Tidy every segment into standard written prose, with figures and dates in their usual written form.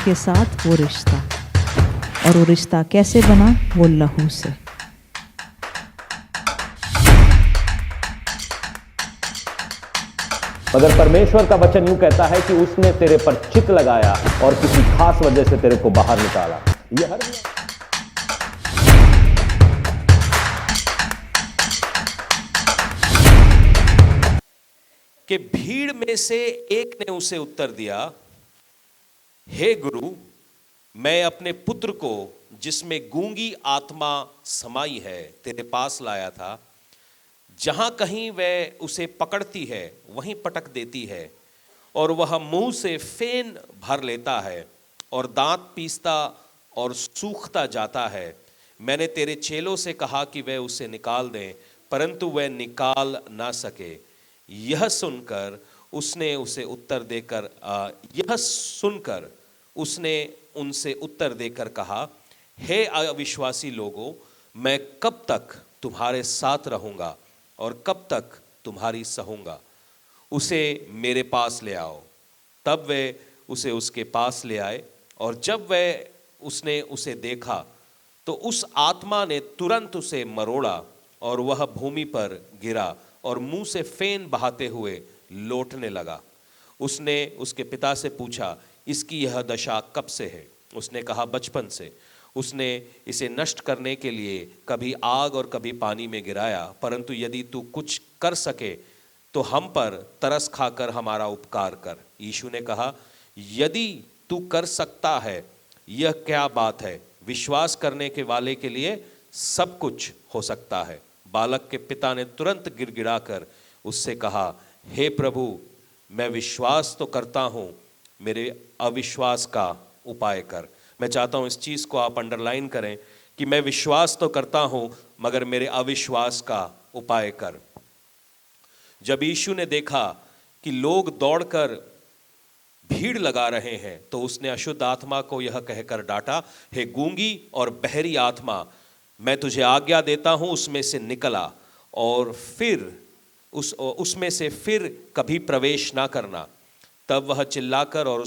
उसके साथ वो रिश्ता, और वो रिश्ता कैसे बना? वो लहू से। मगर परमेश्वर का वचन यूं कहता है कि उसने तेरे पर चित लगाया और किसी खास वजह से तेरे को बाहर निकाला। यह हर कि भीड़ में से एक ने उसे उत्तर दिया, हे गुरु, मैं अपने पुत्र को जिसमें गूंगी आत्मा समाई है तेरे पास लाया था। जहां कहीं वह उसे पकड़ती है वहीं पटक देती है, और वह मुंह से फेन भर लेता है और दांत पीसता और सूखता जाता है। मैंने तेरे चेलों से कहा कि वह उसे निकाल दें, परंतु वह निकाल ना सके। यह सुनकर उसने उनसे उत्तर देकर कहा, हे अविश्वासी लोगों, मैं कब तक तुम्हारे साथ रहूंगा और कब तक तुम्हारी सहूंगा? उसे मेरे पास ले आओ। तब वे उसे उसके पास ले आए, और जब उसने उसे देखा तो उस आत्मा ने तुरंत उसे मरोड़ा और वह भूमि पर गिरा और मुंह से फेन बहाते हुए लौटने लगा। उसने उसके पिता से पूछा, इसकी यह दशा कब से है? उसने कहा, बचपन से। उसने इसे नष्ट करने के लिए कभी आग और कभी पानी में गिराया, परंतु यदि तू कुछ कर सके तो हम पर तरस खाकर हमारा उपकार कर। यीशु ने कहा, यदि तू कर सकता है, यह क्या बात है? विश्वास करने के वाले के लिए सब कुछ हो सकता है। बालक के पिता ने तुरंत गिड़गिड़ाकर उससे कहा, हे प्रभु, मैं विश्वास तो करता हूं, मेरे अविश्वास का उपाय कर। मैं चाहता हूं इस चीज को आप अंडरलाइन करें कि मैं विश्वास तो करता हूं, मगर मेरे अविश्वास का उपाय कर। जब यीशु ने देखा कि लोग दौड़कर भीड़ लगा रहे हैं, तो उसने अशुद्ध आत्मा को यह कहकर डांटा, हे गूंगी और बहरी आत्मा, मैं तुझे आज्ञा देता हूं, उसमें से निकला और फिर उसमें से फिर कभी प्रवेश ना करना। तब वह चिल्लाकर और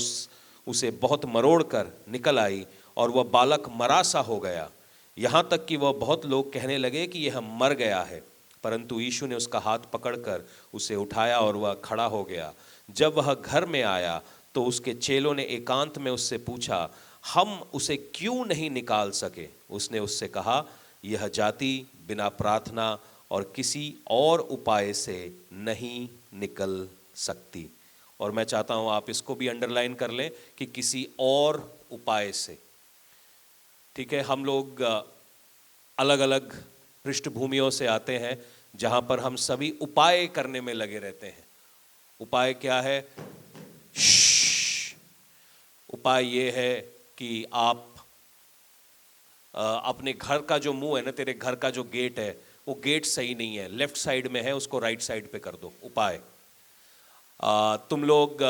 उसे बहुत मरोड़ कर निकल आई, और वह बालक मरा सा हो गया। यहाँ तक कि वह बहुत लोग कहने लगे कि यह मर गया है। परंतु यीशु ने उसका हाथ पकड़कर उसे उठाया और वह खड़ा हो गया। जब वह घर में आया तो उसके चेलों ने एकांत में उससे पूछा, हम उसे क्यों नहीं निकाल सके? उसने उससे कहा, यह जाति बिना प्रार्थना और किसी और उपाय से नहीं निकल सकती। और मैं चाहता हूं आप इसको भी अंडरलाइन कर लें कि किसी और उपाय से। ठीक है, हम लोग अलग अलग पृष्ठभूमियों से आते हैं जहां पर हम सभी उपाय करने में लगे रहते हैं। उपाय क्या है? उपाय ये है कि आप अपने घर का जो मुंह है ना, तेरे घर का जो गेट है, वो गेट सही नहीं है, लेफ्ट साइड में है, उसको राइट साइड पे कर दो। उपाय। तुम लोग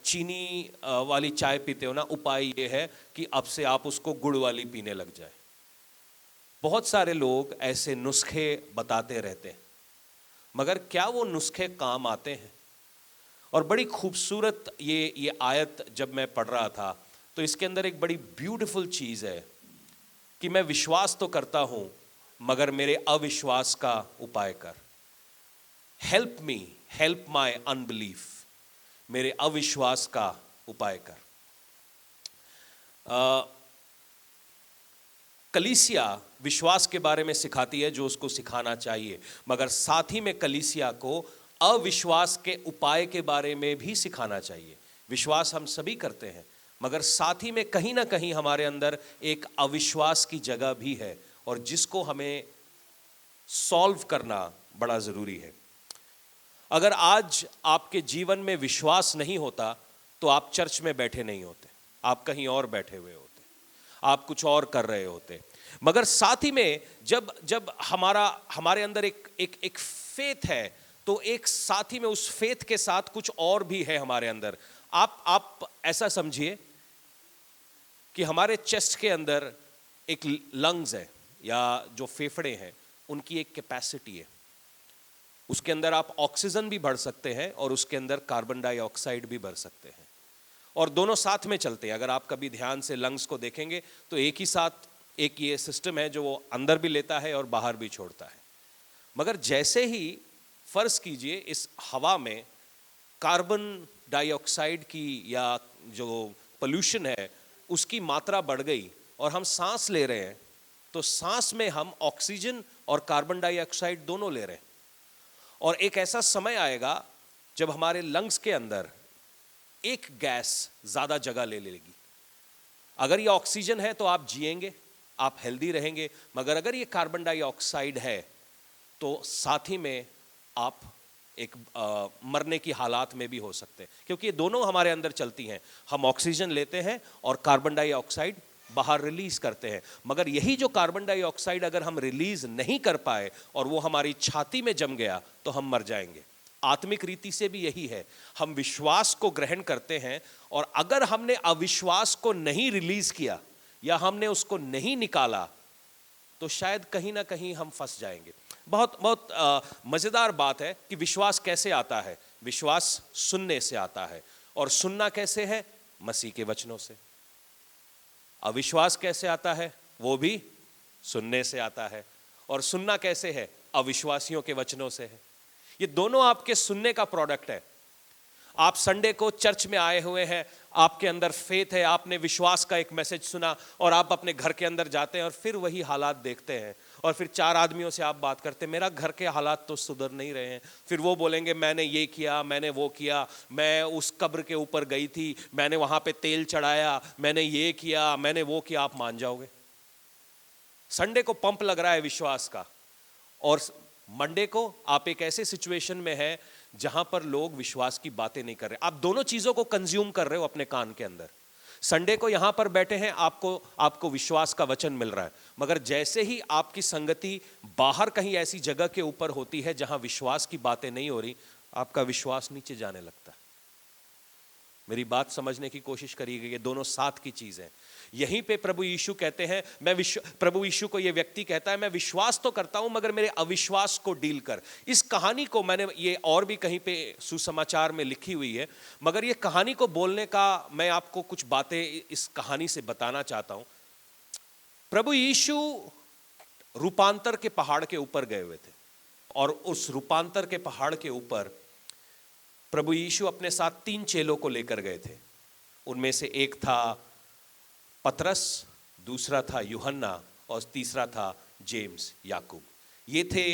चीनी वाली चाय पीते हो ना, उपाय ये है कि अब से आप उसको गुड़ वाली पीने लग जाए। बहुत सारे लोग ऐसे नुस्खे बताते रहते हैं, मगर क्या वो नुस्खे काम आते हैं? और बड़ी खूबसूरत ये आयत जब मैं पढ़ रहा था तो इसके अंदर एक बड़ी ब्यूटीफुल चीज है कि मैं विश्वास तो करता हूं, मगर मेरे अविश्वास का उपाय कर। Help me, help my unbelief, मेरे अविश्वास का उपाय कर। कलीसिया विश्वास के बारे में सिखाती है जो उसको सिखाना चाहिए, मगर साथ ही में कलीसिया को अविश्वास के उपाय के बारे में भी सिखाना चाहिए। विश्वास हम सभी करते हैं, मगर साथ ही में कहीं ना कहीं हमारे अंदर एक अविश्वास की जगह भी है, और जिसको हमें सॉल्व करना बड़ा जरूरी है। अगर आज आपके जीवन में विश्वास नहीं होता तो आप चर्च में बैठे नहीं होते, आप कहीं और बैठे हुए होते, आप कुछ और कर रहे होते। मगर साथ ही में जब हमारे अंदर एक फेथ है, तो एक साथ ही में उस फेथ के साथ कुछ और भी है हमारे अंदर। आप ऐसा समझिए कि हमारे चेस्ट के अंदर एक लंग्स है, या जो फेफड़े हैं उनकी एक कैपेसिटी है। उसके अंदर आप ऑक्सीजन भी भर सकते हैं और उसके अंदर कार्बन डाइऑक्साइड भी भर सकते हैं। और दोनों साथ में चलते हैं। अगर आप कभी ध्यान से लंग्स को देखेंगे तो एक ही साथ एक ये सिस्टम है जो वो अंदर भी लेता है और बाहर भी छोड़ता है। मगर जैसे ही फर्ज कीजिए इस हवा में कार्बन डाइऑक्साइड की या जो पोल्यूशन है उसकी मात्रा बढ़ गई और हम सांस ले रहे हैं, तो सांस में हम ऑक्सीजन और कार्बन डाइऑक्साइड दोनों ले रहे हैं। और एक ऐसा समय आएगा जब हमारे लंग्स के अंदर एक गैस ज्यादा जगह ले लेगी। अगर ये ऑक्सीजन है तो आप जिएंगे, आप हेल्दी रहेंगे, मगर अगर ये कार्बन डाइऑक्साइड है तो साथ ही में आप एक मरने की हालात में भी हो सकते हैं, क्योंकि ये दोनों हमारे अंदर चलती हैं। हम ऑक्सीजन लेते हैं और कार्बन डाइऑक्साइड बाहर रिलीज करते हैं। मगर यही जो कार्बन डाइऑक्साइड अगर हम रिलीज नहीं कर पाए और वो हमारी छाती में जम गया तो हम मर जाएंगे। आत्मिक रीति से भी यही है, हम विश्वास को ग्रहण करते हैं और अगर हमने अविश्वास को नहीं रिलीज किया या हमने उसको नहीं निकाला तो शायद कहीं ना कहीं हम फंस जाएंगे। बहुत बहुत मजेदार बात है कि विश्वास कैसे आता है। विश्वास सुनने से आता है, और सुनना कैसे है? मसीह के वचनों से। अविश्वास कैसे आता है? वो भी सुनने से आता है। और सुनना कैसे है? अविश्वासियों के वचनों से है। ये दोनों आपके सुनने का प्रोडक्ट है। आप संडे को चर्च में आए हुए हैं, आपके अंदर फेथ है, आपने विश्वास का एक मैसेज सुना और आप अपने घर के अंदर जाते हैं और फिर वही हालात देखते हैं और फिर 4 आदमियों से आप बात करते हैं, मेरा घर के हालात तो सुधर नहीं रहे हैं। फिर वो बोलेंगे मैंने ये किया, मैंने वो किया, मैं उस कब्र के ऊपर गई थी, मैंने वहां पे तेल चढ़ाया, मैंने ये किया, मैंने वो किया। आप मान जाओगे? संडे को पंप लग रहा है विश्वास का, और मंडे को आप एक ऐसे सिचुएशन में है जहां पर लोग विश्वास की बातें नहीं कर रहे। आप दोनों चीजों को कंज्यूम कर रहे हो अपने कान के अंदर। संडे को यहां पर बैठे हैं, आपको विश्वास का वचन मिल रहा है, मगर जैसे ही आपकी संगति बाहर कहीं ऐसी जगह के ऊपर होती है जहां विश्वास की बातें नहीं हो रही, आपका विश्वास नीचे जाने लगता है। मेरी बात समझने की कोशिश करिएगा, ये दोनों साथ की चीज है। यहीं पे प्रभु यीशु कहते हैं, प्रभु यीशु को ये व्यक्ति कहता है, मैं विश्वास तो करता हूं मगर मेरे अविश्वास को डील कर। इस कहानी को मैंने ये और भी कहीं पे सुसमाचार में लिखी हुई है, मगर ये कहानी को बोलने का मैं आपको कुछ बातें इस कहानी से बताना चाहता हूं। प्रभु यीशु रूपांतर के पहाड़ के ऊपर गए हुए थे, और उस रूपांतर के पहाड़ के ऊपर प्रभु यीशु अपने साथ 3 चेलों को लेकर गए थे। उनमें से एक था पतरस, दूसरा था यूहन्ना और तीसरा था जेम्स याकूब। ये थे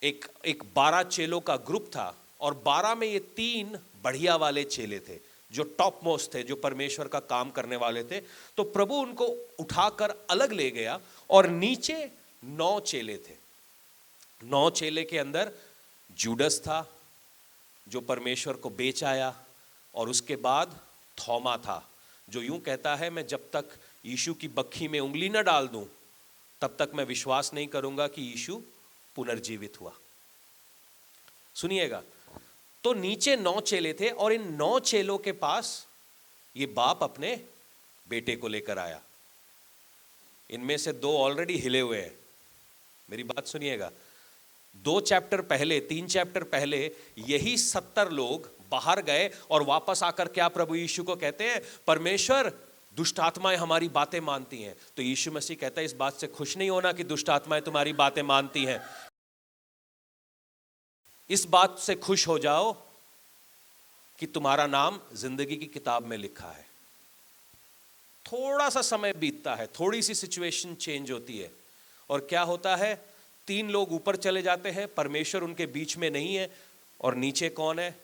एक 12 चेलों का ग्रुप था, और 12 में ये 3 बढ़िया वाले चेले थे जो टॉप मोस्ट थे, जो परमेश्वर का काम करने वाले थे। तो प्रभु उनको उठाकर अलग ले गया और नीचे 9 चेले थे। 9 चेले के अंदर जूडस था जो परमेश्वर को बेच आया, और उसके बाद थोमा था जो यूं कहता है, मैं जब तक यीशु की बक्खी में उंगली न डाल दूं तब तक मैं विश्वास नहीं करूंगा कि यीशु पुनर्जीवित हुआ। सुनिएगा, तो नीचे 9 चेले थे, और इन 9 चेलों के पास ये बाप अपने बेटे को लेकर आया। इनमें से 2 ऑलरेडी हिले हुए हैं। मेरी बात सुनिएगा, 2 चैप्टर पहले, 3 चैप्टर पहले यही 70 लोग बाहर गए और वापस आकर क्या प्रभु यीशु को कहते हैं, परमेश्वर दुष्ट आत्माएं हमारी बातें मानती हैं। तो यीशु मसीह कहता है, इस बात से खुश नहीं होना कि दुष्ट आत्माएं तुम्हारी बातें मानती हैं, इस बात से खुश हो जाओ कि तुम्हारा नाम जिंदगी की किताब में लिखा है। थोड़ा सा समय बीतता है, थोड़ी सी सिचुएशन चेंज होती है, और क्या होता है, 3 लोग ऊपर चले जाते हैं, परमेश्वर उनके बीच में नहीं है, और नीचे कौन है?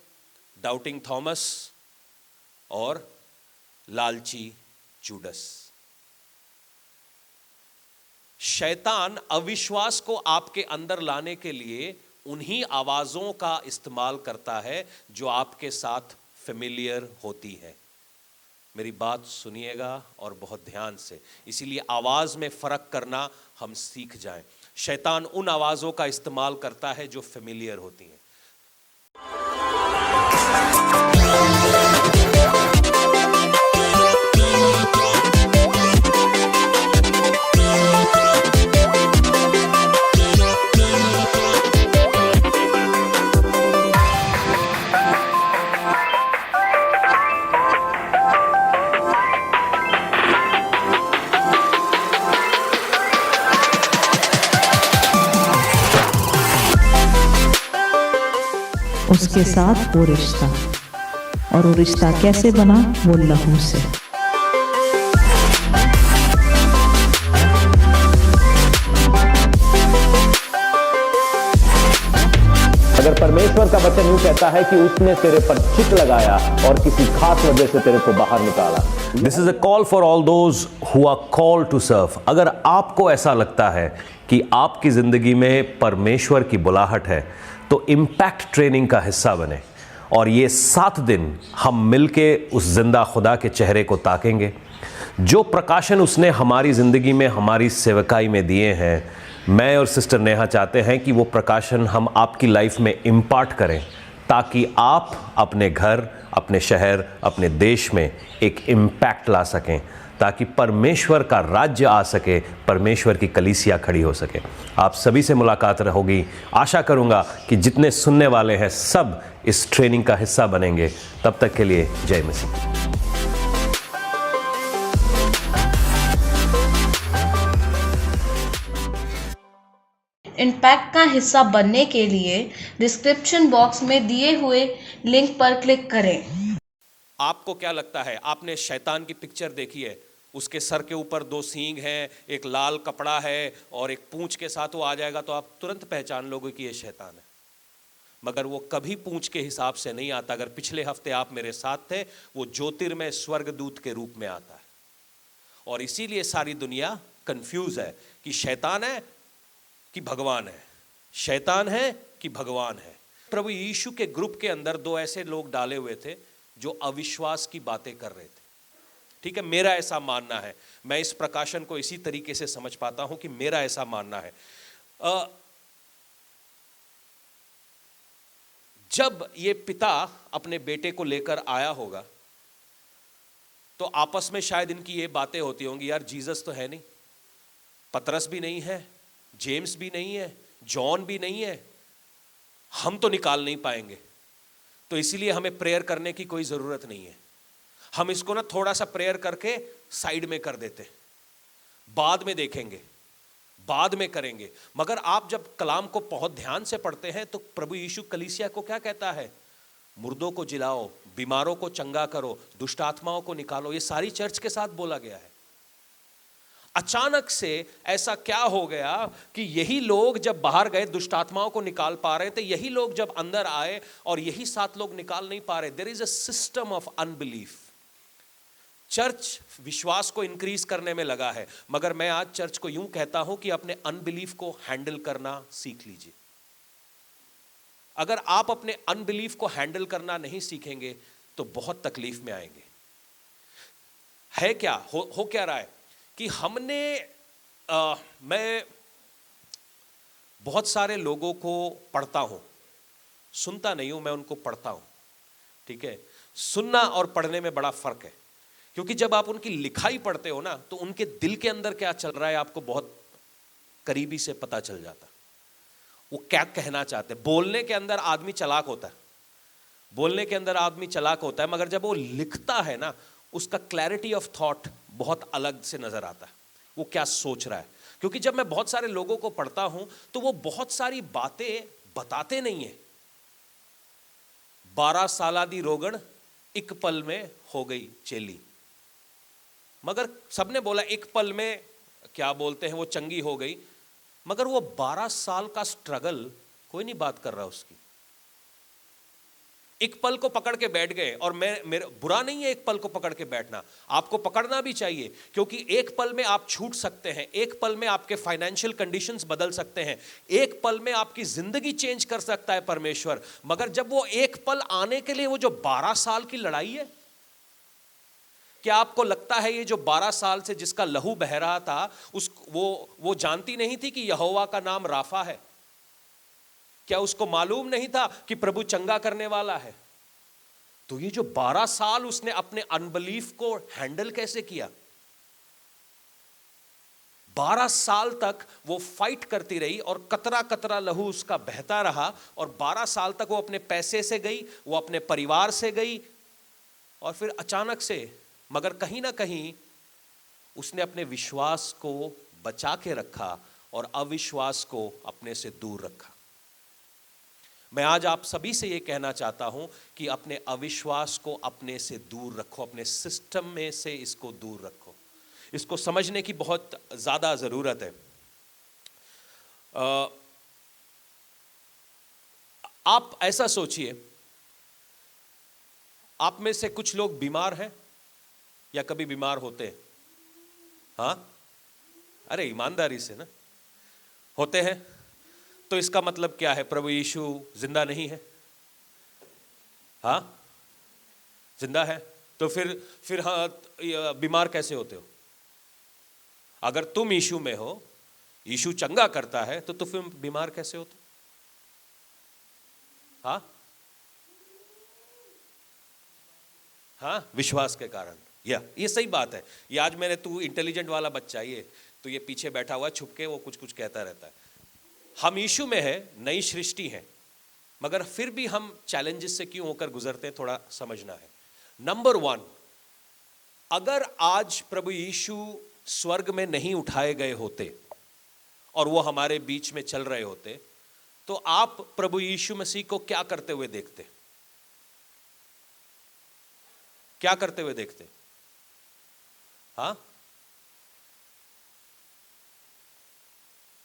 डाउटिंग थॉमस और लालची जूडस। शैतान अविश्वास को आपके अंदर लाने के लिए उन्हीं आवाजों का इस्तेमाल करता है जो आपके साथ फेमिलियर होती है। मेरी बात सुनिएगा और बहुत ध्यान से, इसीलिए आवाज में फर्क करना हम सीख जाएं। शैतान उन आवाजों का इस्तेमाल करता है जो फेमिलियर होती हैं। उसके साथ वो रिश्ता, और वो रिश्ता कैसे बना? वो लहू से। अगर परमेश्वर का वचन यूं कहता है कि उसने तेरे पर चित लगाया और किसी खास वजह से तेरे को बाहर निकाला। This is a call for all those who are called to serve. अगर आपको ऐसा लगता है कि आपकी जिंदगी में परमेश्वर की बुलाहट है, तो इम्पैक्ट ट्रेनिंग का हिस्सा बने और ये 7 दिन हम मिलके उस जिंदा खुदा के चेहरे को ताकेंगे। जो प्रकाशन उसने हमारी जिंदगी में, हमारी सेवकाई में दिए हैं, मैं और सिस्टर नेहा चाहते हैं कि वो प्रकाशन हम आपकी लाइफ में इम्पार्ट करें, ताकि आप अपने घर, अपने शहर, अपने देश में एक इम्पैक्ट ला सकें, ताकि परमेश्वर का राज्य आ सके, परमेश्वर की कलीसिया खड़ी हो सके। आप सभी से मुलाकात होगी। आशा करूंगा कि जितने सुनने वाले हैं सब इस ट्रेनिंग का हिस्सा बनेंगे। तब तक के लिए जय मसीह। इम्पैक्ट का हिस्सा बनने के लिए डिस्क्रिप्शन बॉक्स में दिए हुए लिंक पर क्लिक करें। आपको क्या लगता है? आपने शैतान की पिक्चर देखी है? उसके सर के ऊपर 2 सींग हैं, एक लाल कपड़ा है और एक पूंछ के साथ वो आ जाएगा तो आप तुरंत पहचान लोगे कि ये शैतान है। मगर वो कभी पूंछ के हिसाब से नहीं आता। अगर पिछले हफ्ते आप मेरे साथ थे, वो ज्योतिर्मय स्वर्गदूत के रूप में आता है। और इसीलिए सारी दुनिया कंफ्यूज है कि शैतान है कि भगवान है, शैतान है कि भगवान है। प्रभु यीशु के ग्रुप के अंदर 2 ऐसे लोग डाले हुए थे जो अविश्वास की बातें कर रहे थे। ठीक है, मेरा ऐसा मानना है, मैं इस प्रकाशन को इसी तरीके से समझ पाता हूं कि मेरा ऐसा मानना है। जब ये पिता अपने बेटे को लेकर आया होगा तो आपस में शायद इनकी ये बातें होती होंगी, यार जीसस तो है नहीं, पतरस भी नहीं है, जेम्स भी नहीं है, जॉन भी नहीं है, हम तो निकाल नहीं पाएंगे, तो इसीलिए हमें प्रेयर करने की कोई जरूरत नहीं है। हम इसको ना थोड़ा सा प्रेयर करके साइड में कर देते, बाद में देखेंगे, बाद में करेंगे। मगर आप जब कलाम को बहुत ध्यान से पढ़ते हैं तो प्रभु यीशु कलीसिया को क्या कहता है? मुर्दों को जिलाओ, बीमारों को चंगा करो, दुष्ट आत्माओं को निकालो। ये सारी चर्च के साथ बोला गया है। अचानक से ऐसा क्या हो गया कि यही लोग जब बाहर गए दुष्ट आत्माओं को निकाल पा रहे थे, यही लोग जब अंदर आए और यही 7 लोग निकाल नहीं पा रहे। There is a system of unbelief. Church विश्वास को इंक्रीज करने में लगा है, मगर मैं आज चर्च को यूं कहता हूं कि अपने अनबिलीफ को हैंडल करना सीख लीजिए। अगर आप अपने अनबिलीफ को हैंडल करना नहीं सीखेंगे तो बहुत तकलीफ में आएंगे। है क्या हो क्या रहा है कि हमने मैं बहुत सारे लोगों को पढ़ता हूं, सुनता नहीं हूं, मैं उनको पढ़ता हूं। ठीक है, सुनना और पढ़ने में बड़ा फर्क है, क्योंकि जब आप उनकी लिखाई पढ़ते हो ना तो उनके दिल के अंदर क्या चल रहा है आपको बहुत करीबी से पता चल जाता। वो क्या कहना चाहते हैं। बोलने के अंदर आदमी चालाक होता है, बोलने के अंदर आदमी चालाक होता है, मगर जब वो लिखता है ना उसका क्लैरिटी ऑफ थॉट बहुत अलग से नजर आता है, वो क्या सोच रहा है। क्योंकि जब मैं बहुत सारे लोगों को पढ़ता हूं तो वो बहुत सारी बातें बताते नहीं है। 12 साल दी रोगण एक पल में हो गई चेली, मगर सबने बोला एक पल में क्या बोलते हैं वो चंगी हो गई, मगर वो 12 साल का स्ट्रगल कोई नहीं बात कर रहा उसकी। एक पल को पकड़ के बैठ गए, और मेरा बुरा नहीं है एक पल को पकड़ के बैठना, आपको पकड़ना भी चाहिए, क्योंकि एक पल में आप छूट सकते हैं, एक पल में आपके फाइनेंशियल कंडीशंस बदल सकते हैं, एक पल में आपकी जिंदगी चेंज कर सकता है परमेश्वर। मगर जब वो एक पल आने के लिए वो जो 12 साल की लड़ाई है, क्या आपको लगता है ये जो 12 साल से जिसका लहू बह रहा था वो जानती नहीं थी कि यहोवा का नाम राफा है? क्या उसको मालूम नहीं था कि प्रभु चंगा करने वाला है? तो ये जो 12 साल उसने अपने अनबिलीफ को हैंडल कैसे किया? 12 साल तक वो फाइट करती रही और कतरा कतरा लहू उसका बहता रहा, और 12 साल तक वो अपने पैसे से गई, वो अपने परिवार से गई, और फिर अचानक से, मगर कहीं ना कहीं उसने अपने विश्वास को बचा के रखा और अविश्वास को अपने से दूर रखा। मैं आज आप सभी से ये कहना चाहता हूं कि अपने अविश्वास को अपने से दूर रखो, अपने सिस्टम में से इसको दूर रखो। इसको समझने की बहुत ज्यादा जरूरत है। आप ऐसा सोचिए, आप में से कुछ लोग बीमार हैं या कभी बीमार होते हैं? हाँ, अरे ईमानदारी से ना, होते हैं। तो इसका मतलब क्या है? प्रभु यीशु जिंदा नहीं है? हाँ, जिंदा है। तो फिर हाँ, बीमार कैसे होते हो? अगर तुम यीशु में हो, यीशु चंगा करता है, तो फिर बीमार कैसे होते? हाँ हाँ, विश्वास के कारण। ये सही बात है। ये आज मैंने, तू इंटेलिजेंट वाला बच्चा, ये तो ये पीछे बैठा हुआ छुप के वो कुछ कुछ कहता रहता है। हम यीशु में है, नई सृष्टि है, मगर फिर भी हम चैलेंजेस से क्यों होकर गुजरते हैं, थोड़ा समझना है। नंबर 1, अगर आज प्रभु यीशु स्वर्ग में नहीं उठाए गए होते और वो हमारे बीच में चल रहे होते, तो आप प्रभु यीशु मसीह को क्या करते हुए देखते? क्या करते हुए देखते? हाँ,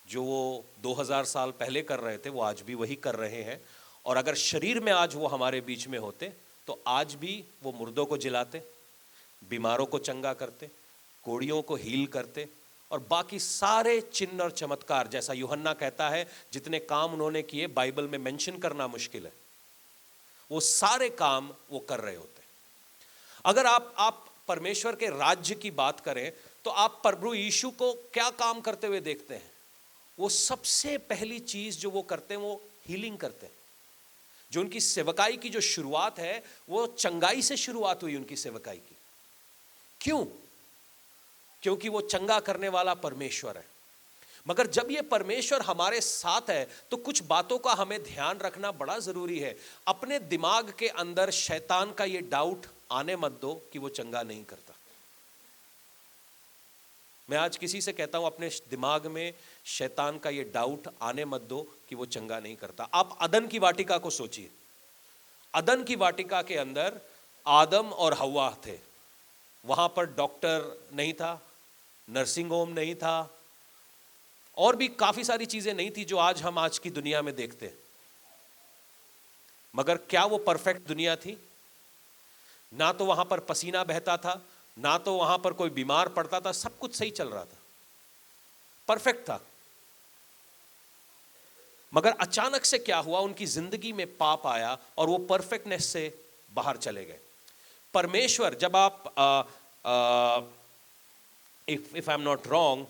जो वो 2000 साल पहले कर रहे थे वो आज भी वही कर रहे हैं। और अगर शरीर में आज वो हमारे बीच में होते तो आज भी वो मुर्दों को जिलाते, बीमारों को चंगा करते, कोड़ियों को हील करते और बाकी सारे चिन्ह और चमत्कार, जैसा यूहन्ना कहता है जितने काम उन्होंने किए बाइबल में मेंशन करना मुश्किल है, वो सारे काम वो कर रहे होते। अगर आप परमेश्वर के राज्य की बात करें तो आप प्रभु यीशु को क्या काम करते हुए देखते हैं? वो सबसे पहली चीज जो वो करते हैं वो हीलिंग करते हैं। जो उनकी सेवकाई की जो शुरुआत है वो चंगाई से शुरुआत हुई उनकी सेवकाई की। क्यों? क्योंकि वो चंगा करने वाला परमेश्वर है। मगर जब ये परमेश्वर हमारे साथ है तो कुछ बातों का हमें ध्यान रखना बड़ा जरूरी है। अपने दिमाग के अंदर शैतान का ये डाउट आने मत दो कि वो चंगा नहीं करता। मैं आज किसी से कहता हूं, अपने दिमाग में शैतान का ये डाउट आने मत दो कि वो चंगा नहीं करता। आप अदन की वाटिका को सोचिए। अदन की वाटिका के अंदर आदम और हव्वा थे। वहां पर डॉक्टर नहीं था, नर्सिंग होम नहीं था, और भी काफी सारी चीजें नहीं थी जो आज हम आज की दुनिया में देखते हैं। मगर क्या वो परफेक्ट दुनिया थी? ना तो वहां पर पसीना बहता था, ना तो वहां पर कोई बीमार पड़ता था, सब कुछ सही चल रहा था, परफेक्ट था। मगर अचानक से क्या हुआ? उनकी जिंदगी में पाप आया और वो परफेक्टनेस से बाहर चले गए। परमेश्वर, जब आप if I am not wrong,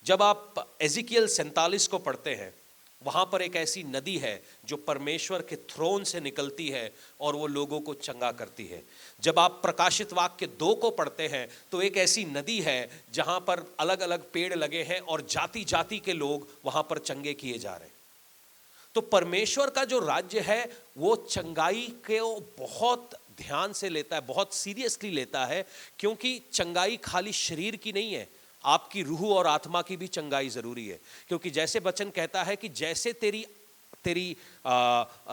जब आप एजिकियल 47 को पढ़ते हैं, वहां पर एक ऐसी नदी है जो परमेश्वर के थ्रोन से निकलती है और वो लोगों को चंगा करती है। जब आप प्रकाशित वाक्य 2 को पढ़ते हैं तो एक ऐसी नदी है जहां पर अलग अलग पेड़ लगे हैं और जाति जाति के लोग वहां पर चंगे किए जा रहे हैं। तो परमेश्वर का जो राज्य है वो चंगाई को बहुत ध्यान से लेता है, बहुत सीरियसली लेता है, क्योंकि चंगाई खाली शरीर की नहीं है, आपकी रूह और आत्मा की भी चंगाई जरूरी है। क्योंकि जैसे वचन कहता है कि जैसे तेरी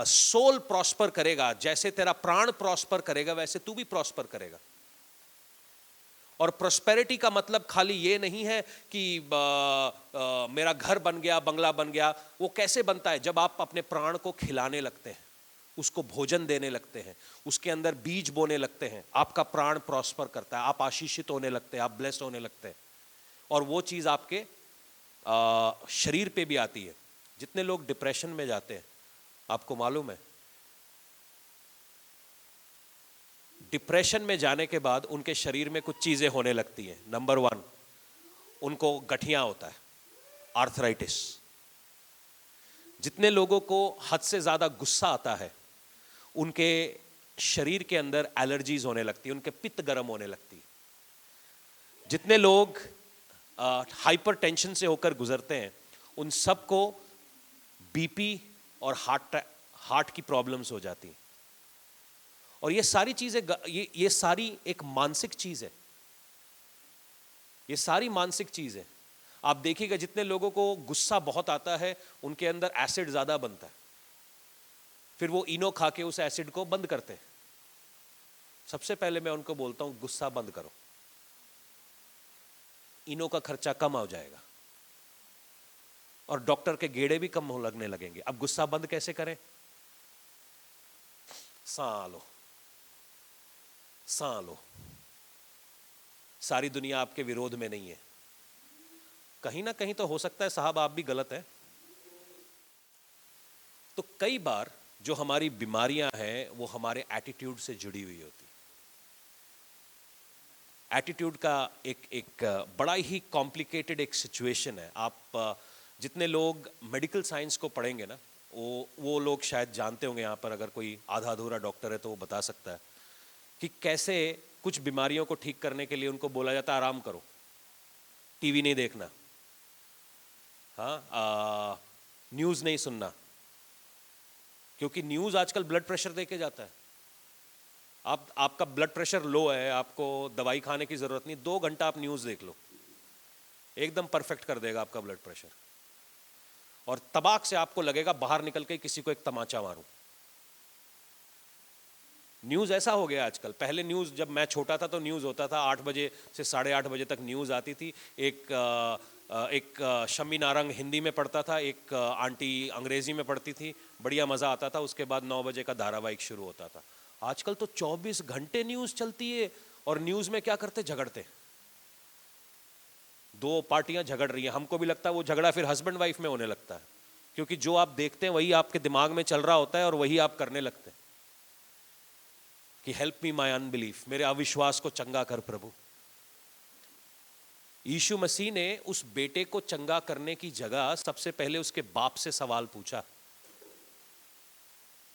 सोल प्रॉस्पर करेगा, जैसे तेरा प्राण प्रॉस्पर करेगा, वैसे तू भी प्रॉस्पर करेगा। और प्रॉस्पेरिटी का मतलब खाली ये नहीं है कि मेरा घर बन गया, बंगला बन गया। वो कैसे बनता है? जब आप अपने प्राण को खिलाने लगते हैं, उसको भोजन देने लगते हैं, उसके अंदर बीज बोने लगते हैं, आपका प्राण प्रॉस्पर करता है, आप आशीषित होने लगते हैं, आप ब्लेस्ड होने लगते हैं। और वो चीज आपके शरीर पे भी आती है। जितने लोग डिप्रेशन में जाते हैं, आपको मालूम है, डिप्रेशन में जाने के बाद उनके शरीर में कुछ चीजें होने लगती हैं। नंबर 1, उनको गठिया होता है, आर्थराइटिस। जितने लोगों को हद से ज्यादा गुस्सा आता है, उनके शरीर के अंदर एलर्जीज होने लगती है, उनके पित्त गर्म होने लगती है। जितने लोग हाइपर टेंशन से होकर गुजरते हैं, उन सबको बीपी और हार्ट की प्रॉब्लम्स हो जाती हैं। और ये सारी चीजें, ये सारी एक मानसिक चीज है, ये सारी मानसिक चीज है। आप देखिएगा जितने लोगों को गुस्सा बहुत आता है, उनके अंदर एसिड ज्यादा बनता है। फिर वो इनो खा के उस एसिड को बंद करते हैं। सबसे पहले मैं उनको बोलता हूं गुस्सा बंद करो, इनो का खर्चा कम हो जाएगा और डॉक्टर के गेड़े भी कम लगने लगेंगे। अब गुस्सा बंद कैसे करें? सांस लो, सांस लो। सारी दुनिया आपके विरोध में नहीं है, कहीं ना कहीं तो हो सकता है साहब आप भी गलत हैं। तो कई बार जो हमारी बीमारियां हैं वो हमारे एटीट्यूड से जुड़ी हुई होती। एटीट्यूड का एक बड़ा ही कॉम्प्लिकेटेड एक सिचुएशन है। आप जितने लोग मेडिकल साइंस को पढ़ेंगे ना, वो लोग शायद जानते होंगे, यहाँ पर अगर कोई आधा अधूरा डॉक्टर है तो वो बता सकता है कि कैसे कुछ बीमारियों को ठीक करने के लिए उनको बोला जाता है आराम करो, टीवी नहीं देखना, हाँ, न्यूज़ नहीं सुनना, क्योंकि न्यूज़ आजकल ब्लड प्रेशर देके जाता है। आपका ब्लड प्रेशर लो है, आपको दवाई खाने की ज़रूरत नहीं, 2 घंटा आप न्यूज़ देख लो, एकदम परफेक्ट कर देगा आपका ब्लड प्रेशर। और तबाक से आपको लगेगा बाहर निकल के किसी को एक तमाचा मारूं। न्यूज़ ऐसा हो गया आजकल। पहले न्यूज़, जब मैं छोटा था तो न्यूज़ होता था 8 बजे से 8:30 बजे तक न्यूज़ आती थी। एक शम्मी नारंग हिंदी में पढ़ता था, एक आंटी अंग्रेजी में पढ़ती थी, बढ़िया मज़ा आता था। उसके बाद 9 बजे का धारावाहिक शुरू होता था। आजकल तो 24 घंटे न्यूज़ चलती है और न्यूज़ में क्या करते, झगड़ते। 2 पार्टियां झगड़ रही हैं, हमको भी लगता है वो झगड़ा फिर हस्बैंड वाइफ में होने लगता है, क्योंकि जो आप देखते हैं वही आपके दिमाग में चल रहा होता है और वही आप करने लगते हैं कि हेल्प मी माय अनबिलीफ, मेरे अविश्वास को चंगा कर प्रभु। यीशु मसीह ने उस बेटे को चंगा करने की जगह सबसे पहले उसके बाप से सवाल पूछा,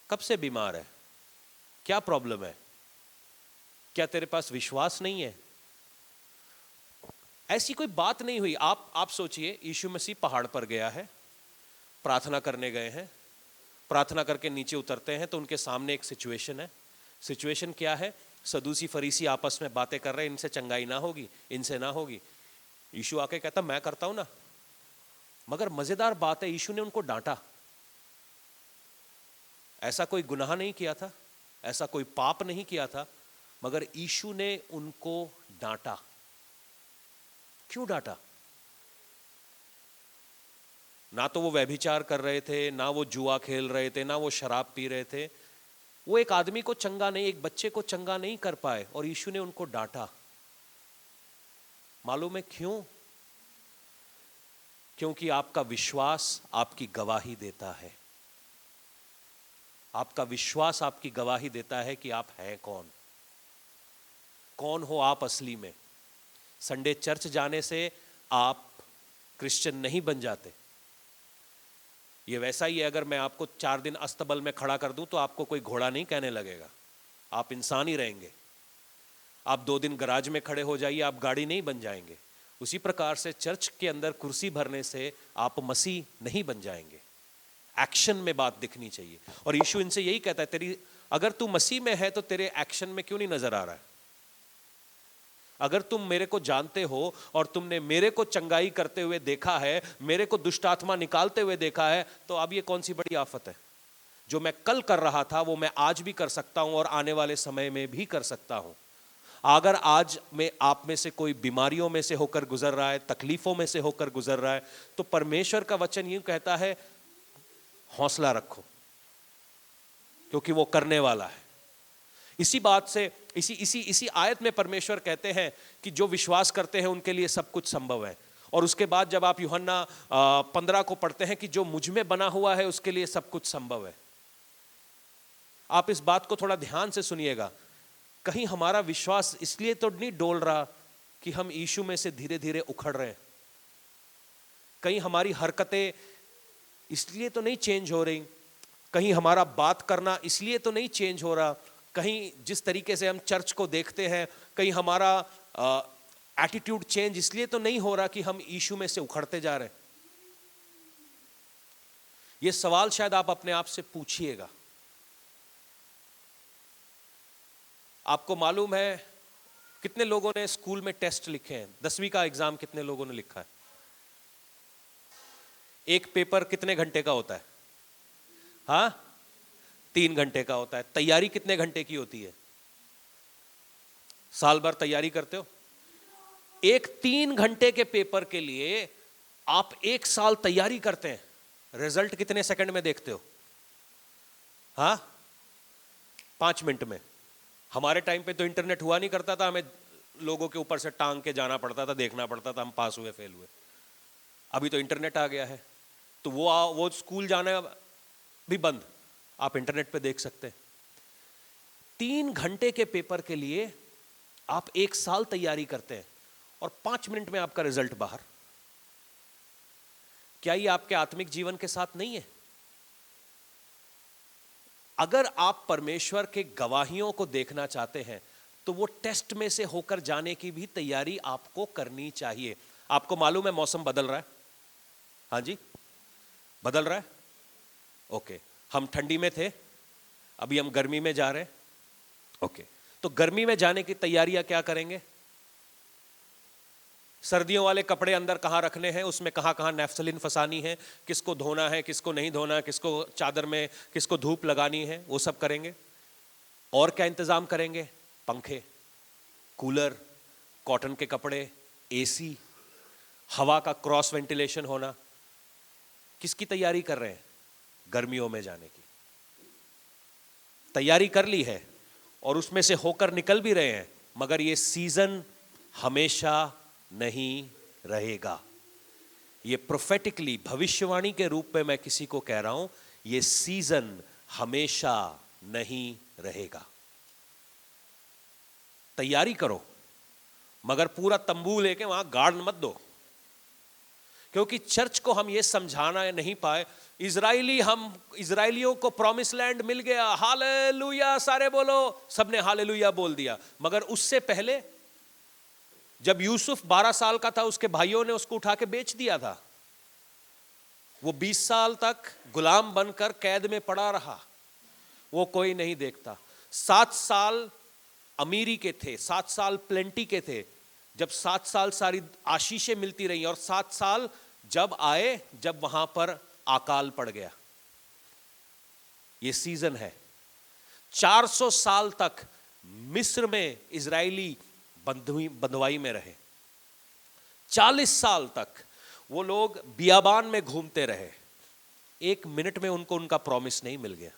कब से बीमार है, क्या प्रॉब्लम है, क्या तेरे पास विश्वास नहीं है? ऐसी कोई बात नहीं हुई। आप सोचिए, यीशु मसीह पहाड़ पर गया है, प्रार्थना करने गए हैं, प्रार्थना करके नीचे उतरते हैं तो उनके सामने एक सिचुएशन है। सिचुएशन क्या है? सदूसी फरीसी आपस में बातें कर रहे हैं, इनसे चंगाई ना होगी, इनसे ना होगी। यीशु आके कहता मैं करता हूं ना। मगर मजेदार बात है, यीशु ने उनको डांटा। ऐसा कोई गुनाह नहीं किया था, ऐसा कोई पाप नहीं किया था, मगर यीशु ने उनको डांटा। क्यों डांटा? ना तो वो व्यभिचार कर रहे थे, ना वो जुआ खेल रहे थे, ना वो शराब पी रहे थे। वो एक आदमी को चंगा नहीं, एक बच्चे को चंगा नहीं कर पाए और यीशु ने उनको डांटा। मालूम है क्यों? क्योंकि आपका विश्वास आपकी गवाही देता है। आपका विश्वास आपकी गवाही देता है कि आप हैं कौन, कौन हो आप असली में। संडे चर्च जाने से आप क्रिश्चियन नहीं बन जाते। ये वैसा ही है, अगर मैं आपको 4 दिन अस्तबल में खड़ा कर दूं तो आपको कोई घोड़ा नहीं कहने लगेगा, आप इंसान ही रहेंगे। आप 2 दिन गराज में खड़े हो जाइए, आप गाड़ी नहीं बन जाएंगे। उसी प्रकार से चर्च के अंदर कुर्सी भरने से आप मसीह नहीं बन जाएंगे। एक्शन में बात दिखनी चाहिए। और यीशु इनसे यही कहता है, तेरी अगर तू मसीह में है तो तेरे एक्शन में क्यों नहीं नजर आ रहा है? अगर तुम मेरे को जानते हो और तुमने मेरे को चंगाई करते हुए देखा है, मेरे को दुष्ट आत्मा निकालते हुए देखा है, तो अब ये कौन सी बड़ी आफत है? जो मैं कल कर रहा था वो मैं आज भी कर सकता हूं और आने वाले समय में भी कर सकता हूं। अगर आज में आप में से कोई बीमारियों में से होकर गुजर रहा है, तकलीफों में से होकर गुजर रहा है, तो परमेश्वर का वचन यूं कहता है, हौसला रखो, क्योंकि वो करने वाला है। इसी बात से इसी आयत में परमेश्वर कहते हैं कि जो विश्वास करते हैं उनके लिए सब कुछ संभव है। और उसके बाद जब आप यूहन्ना 15 को पढ़ते हैं कि जो मुझ में बना हुआ है उसके लिए सब कुछ संभव है। आप इस बात को थोड़ा ध्यान से सुनिएगा। कहीं हमारा विश्वास इसलिए तो नहीं डोल रहा कि हम यीशु में से धीरे धीरे उखड़ रहे हैं। कहीं हमारी हरकतें इसलिए तो नहीं चेंज हो रही, कहीं हमारा बात करना इसलिए तो नहीं चेंज हो रहा, कहीं जिस तरीके से हम चर्च को देखते हैं, कहीं हमारा एटीट्यूड चेंज इसलिए तो नहीं हो रहा कि हम यीशु में से उखड़ते जा रहे हैं। यह सवाल शायद आप अपने आप से पूछिएगा। आपको मालूम है कितने लोगों ने स्कूल में टेस्ट लिखे हैं? 10वीं का एग्जाम कितने लोगों ने लिखा है? एक पेपर कितने घंटे का होता है? हाँ, 3 घंटे का होता है। तैयारी कितने घंटे की होती है? साल भर तैयारी करते हो? एक 3 घंटे के पेपर के लिए आप 1 साल तैयारी करते हैं, रिजल्ट कितने सेकंड में देखते हो? हाँ, 5 मिनट में। हमारे टाइम पे तो इंटरनेट हुआ नहीं करता था, हमें लोगों के ऊपर से टांग के जाना पड़ता था, देखना पड़ता था हम पास हुए फेल हुए। अभी तो इंटरनेट आ गया है, तो वो स्कूल जाना भी बंद, आप इंटरनेट पे देख सकते हैं। 3 घंटे के पेपर के लिए आप 1 साल तैयारी करते हैं और 5 मिनट में आपका रिजल्ट बाहर। क्या ये आपके आत्मिक जीवन के साथ नहीं है? अगर आप परमेश्वर के गवाहियों को देखना चाहते हैं तो वो टेस्ट में से होकर जाने की भी तैयारी आपको करनी चाहिए। आपको मालूम है मौसम बदल रहा है? हाँ जी, बदल रहा है। ओके, हम ठंडी में थे, अभी हम गर्मी में जा रहे हैं। ओके, तो गर्मी में जाने की तैयारियां क्या करेंगे? सर्दियों वाले कपड़े अंदर कहाँ रखने हैं, उसमें कहाँ कहाँ नेफ्थलीन फंसानी है, किसको धोना है, किसको नहीं धोना है, किसको चादर में, किसको धूप लगानी है, वो सब करेंगे। और क्या इंतजाम करेंगे? पंखे, कूलर, कॉटन के कपड़े, एसी, हवा का क्रॉस वेंटिलेशन होना। किसकी तैयारी कर रहे हैं? गर्मियों में जाने की तैयारी कर ली है और उसमें से होकर निकल भी रहे हैं, मगर ये सीजन हमेशा नहीं रहेगा। ये प्रोफेटिकली, भविष्यवाणी के रूप में मैं किसी को कह रहा हूं, ये सीजन हमेशा नहीं रहेगा। तैयारी करो, मगर पूरा तंबू लेके वहां गार्ड मत दो, क्योंकि चर्च को हम ये समझाना नहीं पाए। इजराइलियों को प्रॉमिस लैंड मिल गया, हालेलुया, सारे बोलो, सबने हालेलुया बोल दिया। मगर उससे पहले जब यूसुफ 12 साल का था, उसके भाइयों ने उसको उठा के बेच दिया था। वो 20 साल तक गुलाम बनकर कैद में पड़ा रहा, वो कोई नहीं देखता। 7 साल अमीरी के थे, 7 साल प्लेंटी के थे, जब 7 साल सारी आशीषें मिलती रही, और 7 साल जब आए जब वहां पर अकाल पड़ गया। ये सीजन है। 400 साल तक मिस्र में इजरायली बंधुआई में रहे। 40 साल तक वो लोग बियाबान में घूमते रहे। 1 मिनट में उनको उनका प्रॉमिस नहीं मिल गया।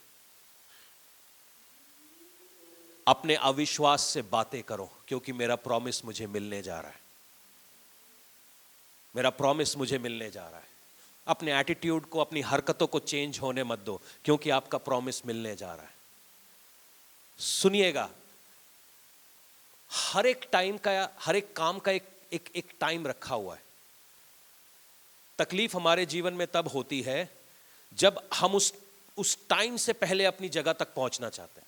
अपने अविश्वास से बातें करो, क्योंकि मेरा प्रॉमिस मुझे मिलने जा रहा है। मेरा प्रॉमिस मुझे मिलने जा रहा है। अपने एटीट्यूड को, अपनी हरकतों को चेंज होने मत दो, क्योंकि आपका प्रॉमिस मिलने जा रहा है। सुनिएगा, हर एक टाइम का, हर एक काम का एक टाइम रखा हुआ है। तकलीफ हमारे जीवन में तब होती है जब हम उस टाइम से पहले अपनी जगह तक पहुंचना चाहते हैं।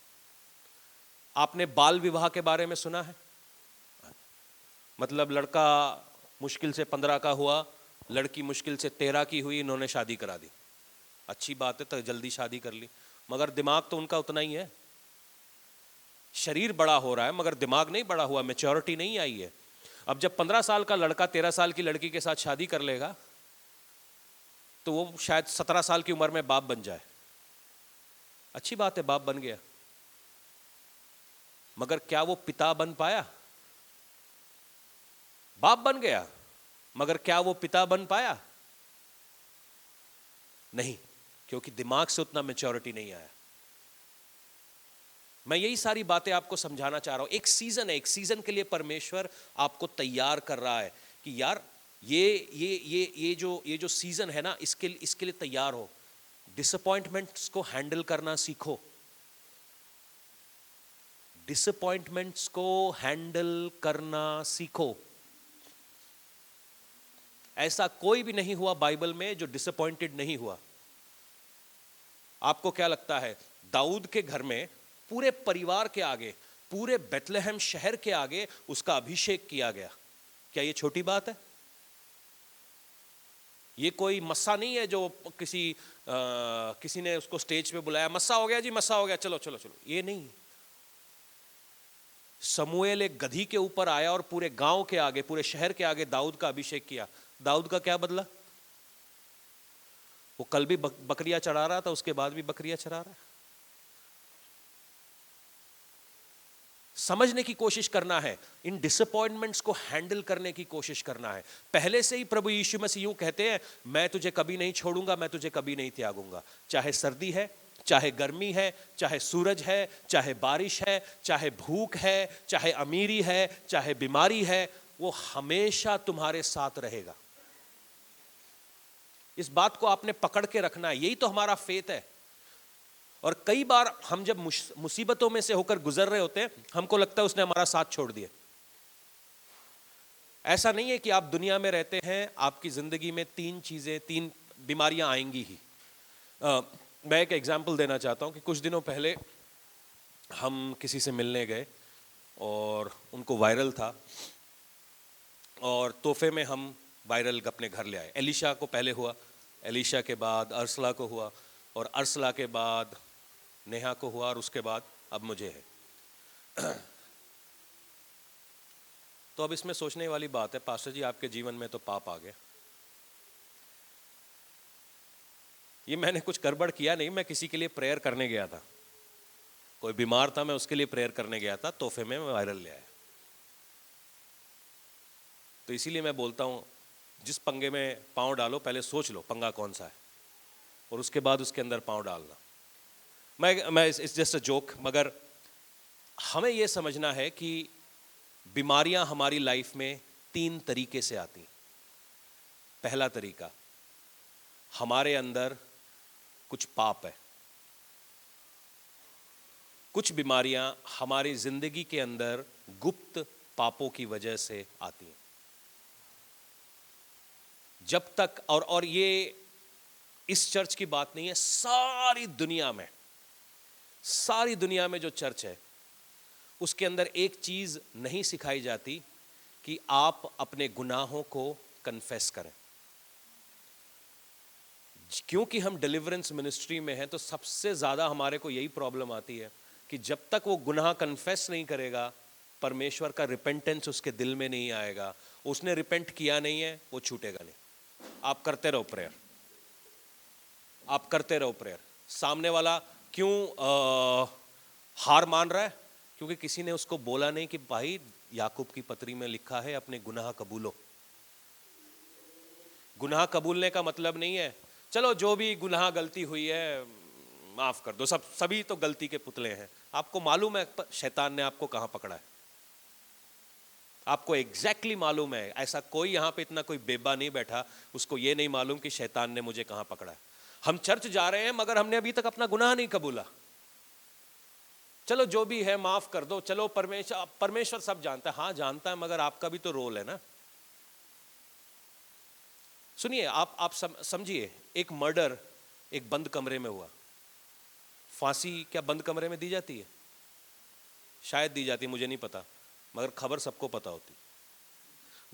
आपने बाल विवाह के बारे में सुना है? मतलब लड़का मुश्किल से 15 का हुआ, लड़की मुश्किल से 13 की हुई, इन्होंने शादी करा दी। अच्छी बात है, तो जल्दी शादी कर ली, मगर दिमाग तो उनका उतना ही है। शरीर बड़ा हो रहा है मगर दिमाग नहीं बड़ा हुआ, मैच्योरिटी नहीं आई है। अब जब 15 साल का लड़का 13 साल की लड़की के साथ शादी कर लेगा, तो वो शायद 17 साल की उम्र में बाप बन जाए। अच्छी बात है, बाप बन गया, मगर क्या वो पिता बन पाया? बाप बन गया, मगर क्या वो पिता बन पाया? नहीं, क्योंकि दिमाग से उतना मैच्योरिटी नहीं आया। मैं यही सारी बातें आपको समझाना चाह रहा हूं। एक सीजन है, एक सीजन के लिए परमेश्वर आपको तैयार कर रहा है कि यार ये जो सीजन है ना, इसके लिए तैयार हो। डिसअपॉइंटमेंट्स को हैंडल करना सीखो। डिसअपॉइंटमेंट्स को हैंडल करना सीखो। ऐसा कोई भी नहीं हुआ बाइबल में जो डिसअपॉइंटेड नहीं हुआ। आपको क्या लगता है, दाऊद के घर में पूरे परिवार के आगे, पूरे बेथलेहम शहर के आगे उसका अभिषेक किया गया? क्या ये छोटी बात है? ये कोई मस्सा नहीं है जो किसी ने उसको स्टेज पे बुलाया, मस्सा हो गया जी, मस्सा हो गया, चलो चलो चलो, ये नहीं। समूएल एक गधी के ऊपर आया और पूरे गांव के आगे, पूरे शहर के आगे दाऊद का अभिषेक किया। दाऊद का क्या बदला? वो कल भी बकरियां चढ़ा रहा था, उसके बाद भी बकरियां चढ़ा रहा है। समझने की कोशिश करना है, इन डिसअपॉइंटमेंट्स को हैंडल करने की कोशिश करना है। पहले से ही प्रभु यीशु मसीह यूं कहते हैं, मैं तुझे कभी नहीं छोड़ूंगा, मैं तुझे कभी नहीं त्यागूंगा। चाहे सर्दी है, चाहे गर्मी है, चाहे सूरज है, चाहे बारिश है, चाहे भूख है, चाहे अमीरी है, चाहे बीमारी है, वो हमेशा तुम्हारे साथ रहेगा। इस बात को आपने पकड़ के रखना है, यही तो हमारा फेथ है। और कई बार हम जब मुसीबतों में से होकर गुजर रहे होते हैं, हमको लगता है उसने हमारा साथ छोड़ दिया। ऐसा नहीं है कि आप दुनिया में रहते हैं, आपकी जिंदगी में तीन बीमारियां आएंगी ही। मैं एक एग्जाम्पल देना चाहता हूं कि कुछ दिनों पहले हम किसी से मिलने गए और उनको वायरल था, और तोहफे में हम वायरल अपने घर ले आए। एलिशा को पहले हुआ, एलिशा के बाद अर्सला को हुआ, और अर्सला के बाद नेहा को हुआ, और उसके बाद अब मुझे है। तो अब इसमें सोचने वाली बात है, पास्टर जी आपके जीवन में तो पाप आ गया। ये मैंने कुछ गड़बड़ किया नहीं, मैं किसी के लिए प्रेयर करने गया था। कोई बीमार था, मैं उसके लिए प्रेयर करने गया था, तोहफे में मैं वायरल ले आया। तो इसीलिए मैं बोलता हूं, जिस पंगे में पांव डालो पहले सोच लो पंगा कौन सा है, और उसके बाद उसके अंदर पांव डालना। मैं इट्स जस्ट अ जोक, मगर हमें यह समझना है कि बीमारियां हमारी लाइफ में 3 तरीके से आती हैं। पहला तरीका, हमारे अंदर कुछ पाप है। कुछ बीमारियां हमारी जिंदगी के अंदर गुप्त पापों की वजह से आती हैं। जब तक और ये इस चर्च की बात नहीं है, सारी दुनिया में जो चर्च है उसके अंदर एक चीज नहीं सिखाई जाती कि आप अपने गुनाहों को कन्फेस करें। क्योंकि हम डिलीवरेंस मिनिस्ट्री में हैं, तो सबसे ज्यादा हमारे को यही प्रॉब्लम आती है कि जब तक वो गुनाह कन्फेस नहीं करेगा, परमेश्वर का रिपेंटेंस उसके दिल में नहीं आएगा, उसने रिपेंट किया नहीं है, वो छूटेगा नहीं। आप करते रहो प्रेयर, आप करते रहो प्रेयर। सामने वाला क्यों हार मान रहा है? क्योंकि किसी ने उसको बोला नहीं कि भाई याकूब की पत्री में लिखा है अपने गुनाह कबूलो। गुनाह कबूलने का मतलब नहीं है चलो जो भी गुनाह गलती हुई है माफ कर दो, सभी तो गलती के पुतले हैं। आपको मालूम है शैतान ने आपको कहां पकड़ा है, आपको एग्जैक्टली मालूम है। ऐसा कोई यहां पे इतना कोई बेबा नहीं बैठा उसको ये नहीं मालूम कि शैतान ने मुझे कहां पकड़ा है। हम चर्च जा रहे हैं मगर हमने अभी तक अपना गुनाह नहीं कबूला। चलो जो भी है माफ कर दो, चलो परमेश्वर सब जानता है। हाँ जानता है, मगर आपका भी तो रोल है ना। सुनिए, आप समझिए, एक मर्डर एक बंद कमरे में हुआ। फांसी क्या बंद कमरे में दी जाती है? शायद दी जाती, मुझे नहीं पता, मगर खबर सबको पता होती।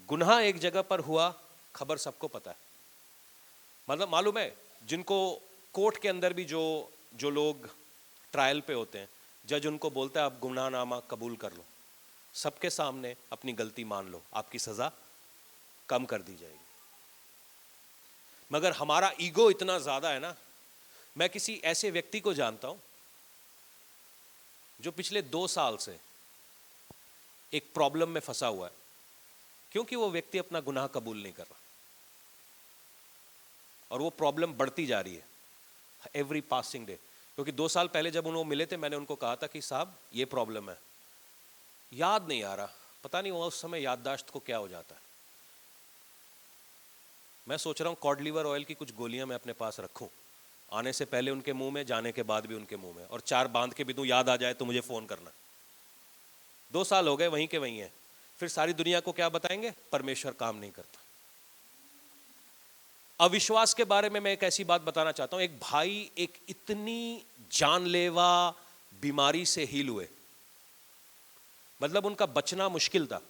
गुनाह एक जगह पर हुआ, खबर सबको पता है। मतलब मालूम है, जिनको कोर्ट के अंदर भी जो लोग ट्रायल पे होते हैं, जज उनको बोलता है आप गुनाहनामा कबूल कर लो, सबके सामने अपनी गलती मान लो, आपकी सजा कम कर दी जाएगी। मगर हमारा ईगो इतना ज्यादा है ना। मैं किसी ऐसे व्यक्ति को जानता हूं जो पिछले 2 साल से एक प्रॉब्लम में फंसा हुआ है, क्योंकि वो व्यक्ति अपना गुनाह कबूल नहीं कर रहा, और वो प्रॉब्लम बढ़ती जा रही है एवरी पासिंग डे। क्योंकि 2 साल पहले जब उन्होंने मिले थे, मैंने उनको कहा था कि साहब ये प्रॉब्लम है, याद नहीं आ रहा, पता नहीं वो उस समय याददाश्त को क्या हो जाता है। मैं सोच रहा हूं कॉड लीवर ऑयल की कुछ गोलियां मैं अपने पास रखूं, आने से पहले उनके मुंह में, जाने के बाद भी उनके मुंह में, और 4 बांध के भी दूं, याद आ जाए तो मुझे फोन करना। 2 साल हो गए वहीं के वहीं है, फिर सारी दुनिया को क्या बताएंगे? परमेश्वर काम नहीं करता। अविश्वास के बारे में मैं एक ऐसी बात बताना चाहता हूं। एक भाई एक इतनी जानलेवा बीमारी से हील हुए, मतलब उनका बचना मुश्किल था।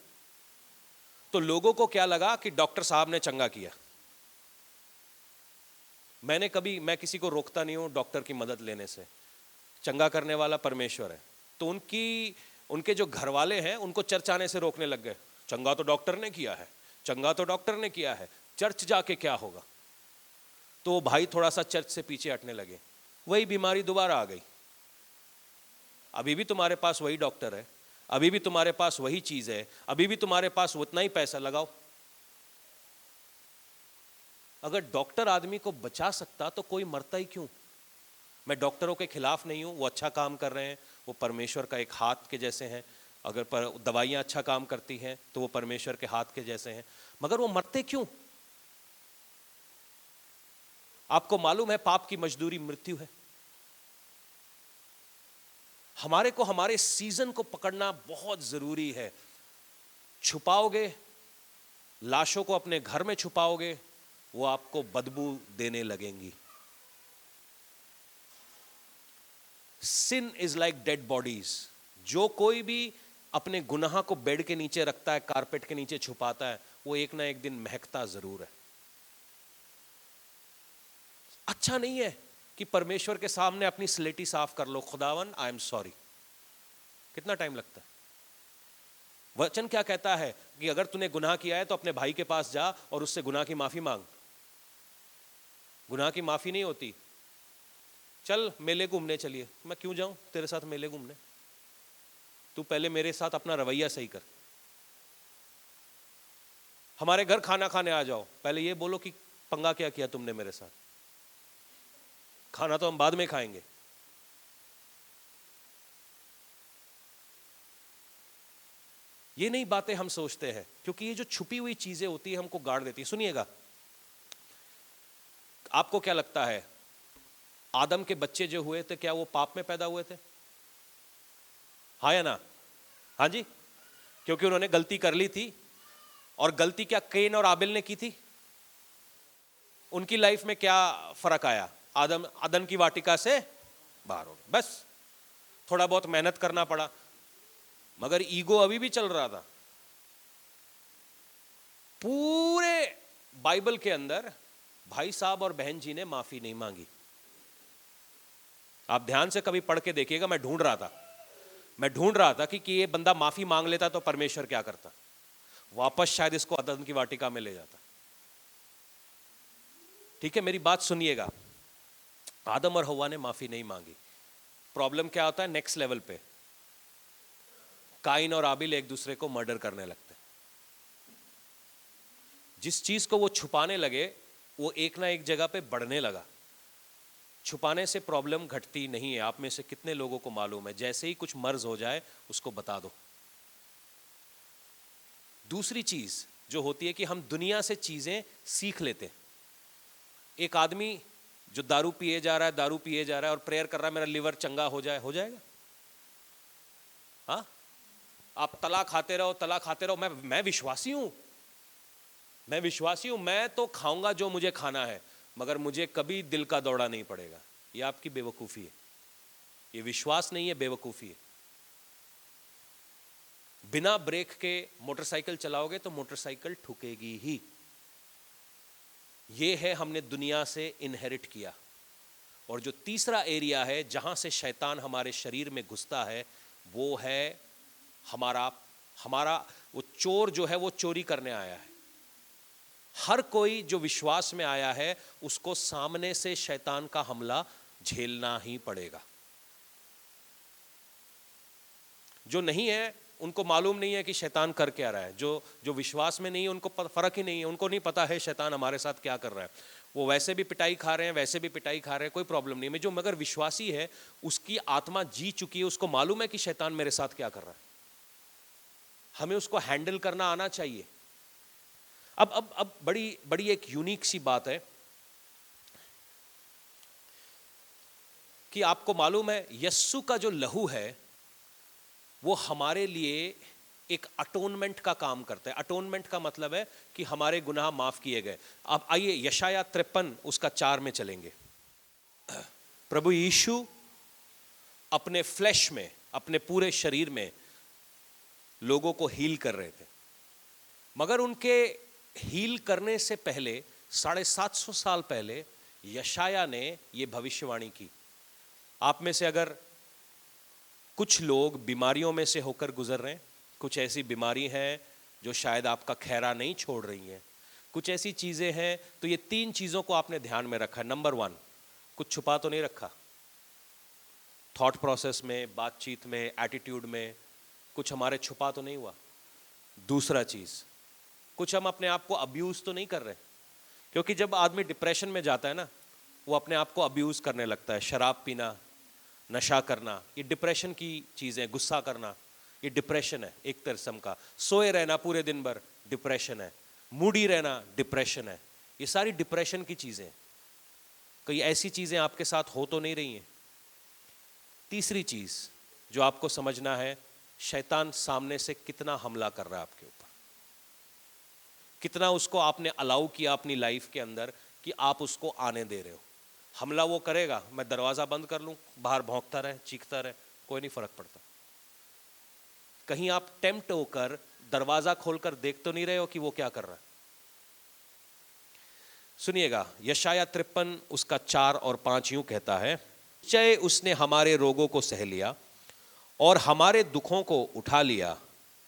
तो लोगों को क्या लगा कि डॉक्टर साहब ने चंगा किया। मैं किसी को रोकता नहीं हूं डॉक्टर की मदद लेने से, चंगा करने वाला परमेश्वर है। तो उनके जो घर वाले हैं उनको चर्च आने से रोकने लग गए। चंगा तो डॉक्टर ने किया है, चंगा तो डॉक्टर ने किया है, चर्च जाके क्या होगा। तो भाई थोड़ा सा चर्च से पीछे हटने लगे। वही बीमारी दोबारा आ गई, अभी भी तुम्हारे पास वही डॉक्टर है, अभी भी तुम्हारे पास वही चीज है, अभी भी तुम्हारे पास उतना ही पैसा, लगाओ। अगर डॉक्टर आदमी को बचा सकता तो कोई मरता ही क्यों? मैं डॉक्टरों के खिलाफ नहीं हूं, वो अच्छा काम कर रहे हैं, वो परमेश्वर का एक हाथ के जैसे हैं। अगर दवाइयां अच्छा काम करती हैं तो वो परमेश्वर के हाथ के जैसे हैं, मगर वो मरते क्यों? आपको मालूम है पाप की मजदूरी मृत्यु है। हमारे को हमारे सीजन को पकड़ना बहुत जरूरी है। छुपाओगे, लाशों को अपने घर में छुपाओगे, वो आपको बदबू देने लगेंगी। सिन इज लाइक डेड बॉडीज। जो कोई भी अपने गुनाह को बेड के नीचे रखता है, कारपेट के नीचे छुपाता है, वो एक ना एक दिन महकता जरूर है। अच्छा नहीं है कि परमेश्वर के सामने अपनी स्लेटी साफ कर लो, खुदावन आई एम सॉरी। कितना टाइम लगता है? वचन क्या कहता है कि अगर तूने गुनाह किया है तो अपने भाई के पास जा और उससे गुनाह की माफी मांग। गुनाह की माफी नहीं होती। चल मेले घूमने चलिए। मैं क्यों जाऊं तेरे साथ मेले घूमने? तू पहले मेरे साथ अपना रवैया सही कर। हमारे घर खाना खाने आ जाओ, पहले ये बोलो कि पंगा क्या किया तुमने मेरे साथ। खाना तो हम बाद में खाएंगे। ये नहीं बातें हम सोचते हैं, क्योंकि ये जो छुपी हुई चीजें होती है हमको गाड़ देती है। सुनिएगा, आपको क्या लगता है आदम के बच्चे जो हुए थे, क्या वो पाप में पैदा हुए थे? हाँ या ना? हाँ जी, क्योंकि उन्होंने गलती कर ली थी। और गलती क्या कैन और आबिल ने की थी? उनकी लाइफ में क्या फर्क आया? आदम अदन की वाटिका से बाहर हो गए, बस थोड़ा बहुत मेहनत करना पड़ा, मगर ईगो अभी भी चल रहा था। पूरे बाइबल के अंदर भाई साहब और बहन जी ने माफी नहीं मांगी। आप ध्यान से कभी पढ़ के देखिएगा। मैं ढूंढ रहा था कि ये बंदा माफी मांग लेता तो परमेश्वर क्या करता। वापस शायद इसको अदन की वाटिका में ले जाता। ठीक है, मेरी बात सुनिएगा। आदम और हव्वा ने माफी नहीं मांगी। प्रॉब्लम क्या होता है नेक्स्ट लेवल पे? काइन और आबिल एक दूसरे को मर्डर करने लगते। जिस चीज को वो छुपाने लगे वो एक ना एक जगह पे बढ़ने लगा। छुपाने से प्रॉब्लम घटती नहीं है। आप में से कितने लोगों को मालूम है जैसे ही कुछ मर्ज हो जाए उसको बता दो। दूसरी चीज जो होती है कि हम दुनिया से चीजें सीख लेते हैं। एक आदमी जो दारू पिए जा रहा है और प्रेयर कर रहा है मेरा लिवर चंगा हो जाएगा। हाँ, आप तला खाते रहो। मैं विश्वासी हूं, मैं तो खाऊंगा जो मुझे खाना है, मगर मुझे कभी दिल का दौड़ा नहीं पड़ेगा। ये आपकी बेवकूफी है। ये विश्वास नहीं है, बेवकूफी है। बिना ब्रेक के मोटरसाइकिल चलाओगे तो मोटरसाइकिल ठुकेगी ही। ये है हमने दुनिया से इनहेरिट किया। और जो तीसरा एरिया है जहां से शैतान हमारे शरीर में घुसता है वो है हमारा वो चोर जो है वो चोरी करने आया है। हर कोई जो विश्वास में आया है उसको सामने से शैतान का हमला झेलना ही पड़ेगा। जो नहीं है उनको मालूम नहीं है कि शैतान कर क्या रहा है। जो विश्वास में नहीं है उनको फर्क ही नहीं है। उनको नहीं पता है शैतान हमारे साथ क्या कर रहा है। वो वैसे भी पिटाई खा रहे हैं, वैसे भी पिटाई खा रहे हैं, कोई प्रॉब्लम नहीं है। जो मगर विश्वासी है उसकी आत्मा जी चुकी है, उसको मालूम है कि शैतान मेरे साथ क्या कर रहा है। हमें उसको हैंडल करना आना चाहिए। अब बड़ी एक यूनिक सी बात है कि आपको मालूम है यस्सु का जो लहू है वो हमारे लिए एक अटोनमेंट का काम करता है। अटोनमेंट का मतलब है कि हमारे गुनाह माफ किए गए। अब आइए यशाया 53 उसका 4 में चलेंगे। प्रभु यीशु अपने फ्लैश में, अपने पूरे शरीर में लोगों को हील कर रहे थे, मगर उनके हील करने से पहले 750 साल पहले यशाया ने यह भविष्यवाणी की। आप में से अगर कुछ लोग बीमारियों में से होकर गुजर रहे हैं, कुछ ऐसी बीमारी हैं जो शायद आपका खैरा नहीं छोड़ रही हैं, कुछ ऐसी चीजें हैं, तो ये 3 चीजों को आपने ध्यान में रखा है। नंबर 1, कुछ छुपा तो नहीं रखा। थॉट प्रोसेस में, बातचीत में, एटीट्यूड में कुछ हमारे छुपा तो नहीं हुआ। दूसरा चीज, कुछ हम अपने आप को अब्यूज तो नहीं कर रहे, क्योंकि जब आदमी डिप्रेशन में जाता है ना, वो अपने आप को अब्यूज करने लगता है। शराब पीना, नशा करना, ये डिप्रेशन की चीजें। गुस्सा करना, ये डिप्रेशन है एक किस्म का। सोए रहना पूरे दिन भर, डिप्रेशन है। मूडी रहना, डिप्रेशन है। ये सारी डिप्रेशन की चीजें। कई ऐसी चीजें आपके साथ हो तो नहीं रही हैं। तीसरी चीज जो आपको समझना है, शैतान सामने से कितना हमला कर रहा है आपके ऊपर, कितना उसको आपने अलाउ किया अपनी लाइफ के अंदर कि आप उसको आने दे रहे हो। हमला वो करेगा, मैं दरवाजा बंद कर लूं, बाहर भौंकता रहे, चीखता रहे, कोई नहीं फर्क पड़ता। कहीं आप टेम्प्ट होकर दरवाजा खोलकर देख तो नहीं रहे हो कि वो क्या कर रहा है। सुनिएगा, यशाया 53 उसका 4 और 5 यूं कहता है, निश्चय उसने हमारे रोगों को सह लिया और हमारे दुखों को उठा लिया,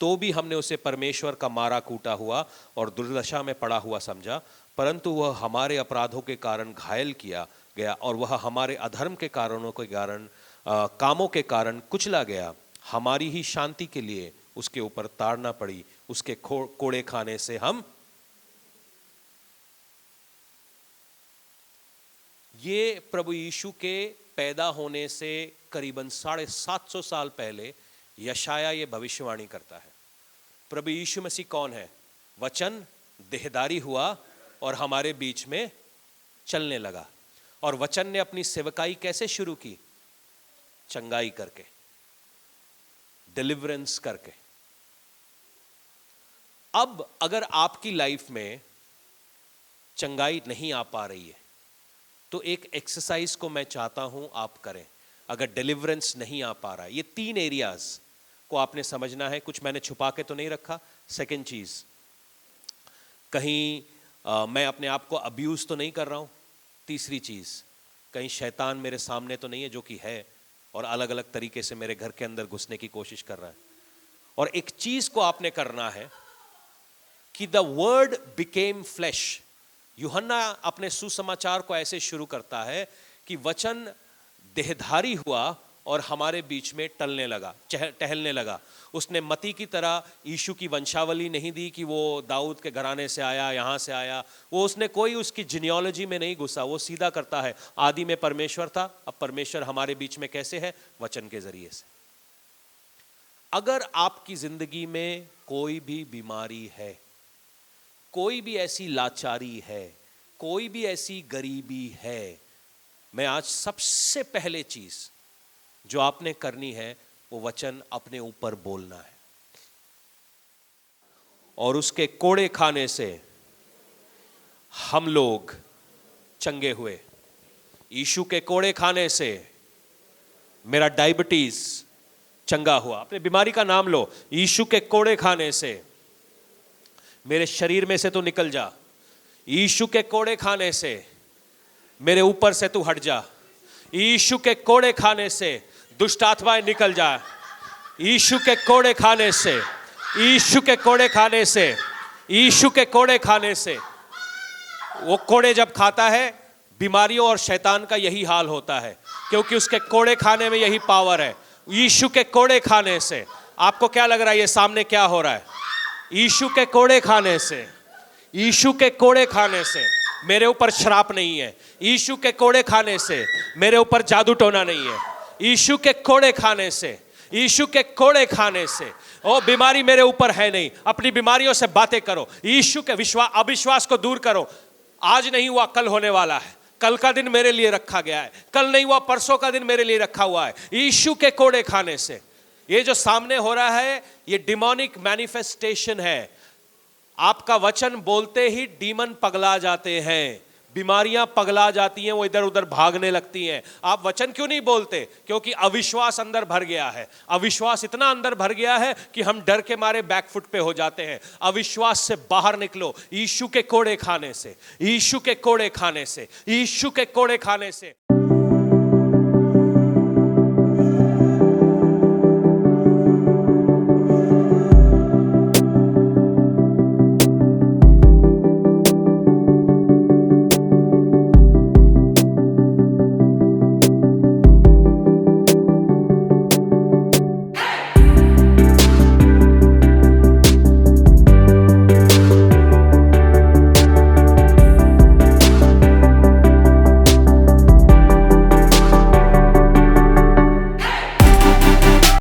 तो भी हमने उसे परमेश्वर का मारा कूटा हुआ और दुर्दशा में पड़ा हुआ समझा। परंतु वह हमारे अपराधों के कारण घायल किया गया और वह हमारे अधर्म के कारणों के कारण कामों के कारण कुचला गया। हमारी ही शांति के लिए उसके ऊपर ताड़ना पड़ी, उसके कोड़े खाने से हम। ये प्रभु यीशु के पैदा होने से करीबन 750 साल पहले यशाया ये भविष्यवाणी करता है। प्रभु यीशु मसीह कौन है? वचन देहधारी हुआ और हमारे बीच में चलने लगा। और वचन ने अपनी सेवकाई कैसे शुरू की? चंगाई करके, डिलीवरेंस करके। अब अगर आपकी लाइफ में चंगाई नहीं आ पा रही है तो एक एक्सरसाइज को मैं चाहता हूं आप करें। अगर डिलीवरेंस नहीं आ पा रहा है, ये 3 एरियाज को आपने समझना है। कुछ मैंने छुपा के तो नहीं रखा। सेकंड चीज, कहीं मैं अपने आप को अब्यूज तो नहीं कर रहा हूं। तीसरी चीज, कहीं शैतान मेरे सामने तो नहीं है, जो कि है, और अलग अलग तरीके से मेरे घर के अंदर घुसने की कोशिश कर रहा है। और एक चीज को आपने करना है कि द वर्ड बिकेम फ्लैश। यूहन्ना अपने सुसमाचार को ऐसे शुरू करता है कि वचन देहधारी हुआ और हमारे बीच में टलने लगा, टहलने लगा। उसने मती की तरह यीशु की वंशावली नहीं दी कि वो दाऊद के घराने से आया, यहाँ से आया। वो उसने कोई उसकी जीनियोलॉजी में नहीं घुसा। वो सीधा करता है, आदि में परमेश्वर था, अब परमेश्वर हमारे बीच में कैसे है? वचन के जरिए से। अगर आपकी जिंदगी में कोई भी बीमारी है, कोई भी ऐसी लाचारी है, कोई भी ऐसी गरीबी है, मैं आज सबसे पहले चीज जो आपने करनी है वो वचन अपने ऊपर बोलना है। और उसके कोड़े खाने से हम लोग चंगे हुए। यीशु के कोड़े खाने से मेरा डायबिटीज चंगा हुआ। अपने बीमारी का नाम लो। यीशु के कोड़े खाने से मेरे शरीर में से तू निकल जा। यीशु के कोड़े खाने से मेरे ऊपर से तू हट जा। यीशु के कोड़े खाने से दुष्ट आत्माएं निकल जा। यीशु के कोड़े खाने से, यीशु के कोड़े खाने से, यीशु के कोड़े खाने से। वो कोड़े जब खाता है, बीमारियों और शैतान का यही हाल होता है, क्योंकि उसके कोड़े खाने में यही पावर है। यीशु के कोड़े खाने से। आपको क्या लग रहा है ये सामने क्या हो रहा है? यीशु के कोड़े खाने से, यीशु के कोड़े खाने से मेरे ऊपर श्राप नहीं है। यीशु के कोड़े खाने से मेरे ऊपर जादू टोना नहीं है। यीशु के कोड़े खाने से, यीशु के कोड़े खाने से ओ बीमारी मेरे ऊपर है नहीं। अपनी बीमारियों से बातें करो। यीशु के अविश्वास को दूर करो। आज नहीं हुआ कल होने वाला है। कल का दिन मेरे लिए रखा गया है। कल नहीं हुआ परसों का दिन मेरे लिए रखा हुआ है। यीशु के कोड़े खाने से ये जो सामने हो रहा है ये डिमोनिक मैनिफेस्टेशन है। आपका वचन बोलते ही डीमन पगला जाते हैं, बीमारियां पगला जाती हैं, वो इधर उधर भागने लगती हैं। आप वचन क्यों नहीं बोलते? क्योंकि अविश्वास अंदर भर गया है। अविश्वास इतना अंदर भर गया है कि हम डर के मारे बैकफुट पे हो जाते हैं। अविश्वास से बाहर निकलो। यीशु के कोड़े खाने से, यीशु के कोड़े खाने से, यीशु के कोड़े खाने से।